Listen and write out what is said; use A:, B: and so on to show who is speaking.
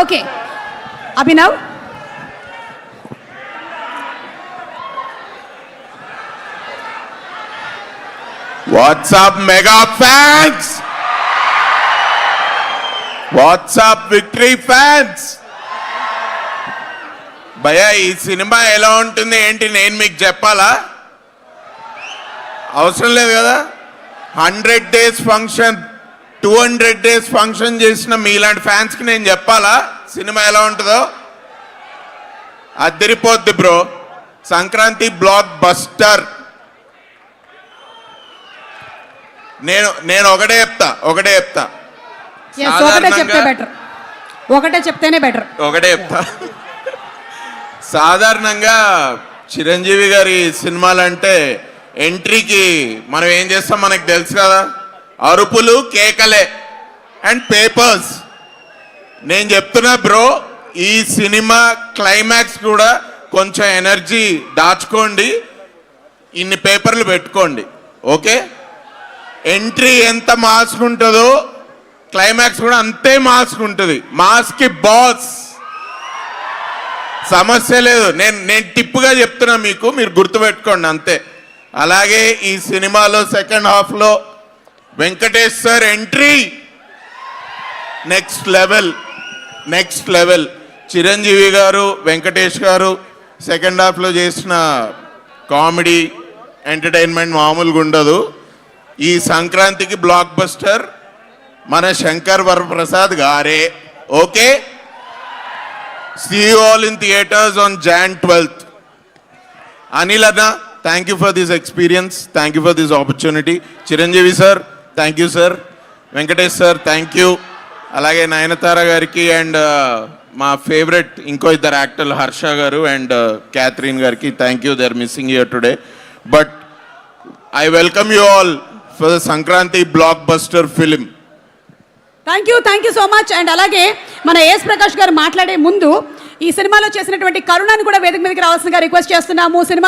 A: Okay Abhinav.
B: What's up, mega fans? What's up, victory fans? భయ్యా ఈ cinema ఎలా ఉంటుంది ఏంటి నేను మీకు చెప్పాలా? అవసరం లేదు కదా. 100 days ఫంక్షన్ 200 days ఫంక్షన్ చేసిన మీలాంటి ఫ్యాన్స్కి నేను చెప్పాలా సినిమా ఎలా ఉంటుందో? అదిరిపోద్ది బ్రో. Sankranti block buster. నేను ఒకటే చెప్తా
A: ఒకటే చెప్తేనే బెటర్.
B: ఒకటే చెప్తా. సాధారణంగా చిరంజీవి గారి సినిమాలంటే ఎంట్రీకి మనం ఏం చేస్తాం మనకు తెలుసు కదా, అరుపులు కేకలే అండ్ పేపర్స్. నేను చెప్తున్నా బ్రో, ఈ సినిమా క్లైమాక్స్ కూడా కొంచెం ఎనర్జీ దాచుకోండి, ఇన్ని పేపర్లు పెట్టుకోండి. ఓకే, ఎంట్రీ ఎంత మాస్క్ ఉంటుందో క్లైమాక్స్ కూడా అంతే మాస్క్ ఉంటుంది. మాస్క్ బాస్, సమస్య లేదు. నేను టిప్పుగా చెప్తున్నా మీకు, మీరు గుర్తుపెట్టుకోండి అంతే. అలాగే ఈ సినిమాలో సెకండ్ హాఫ్లో Venkatesh sir entry next level. Chiranjeevi గారు వెంకటేష్ గారు సెకండ్ హాఫ్లో చేసిన కామెడీ ఎంటర్టైన్మెంట్ మామూలుగా ఉండదు. ఈ సంక్రాంతికి బ్లాక్ బస్టర్ మన శంకర్ వరప్రసాద్ గారే. Okay, see you all in theaters on Jan 12th. Anil Anna, thank you for this experience, thank you for this opportunity. Chiranjeevi sir, thank you sir. Venkatesh sir, thank you. Alage Nayanthara gariki and మా favourite ఇంకో ఇద్దరు యాక్టర్లు హర్ష గారు and Catherine గారికి thank you. They are missing here today, but I welcome you all for the Sankranti blockbuster film.
A: Thank you so much. And అలాగే మన as Prakash గారు మాట్లాడే ముందు ఈ సినిమాలో చేసినటువంటి కరుణాన్ని కూడా వేదిక మీదకి రావాల్సిందిగా రిక్వెస్ట్ చేస్తున్నాము. సినిమా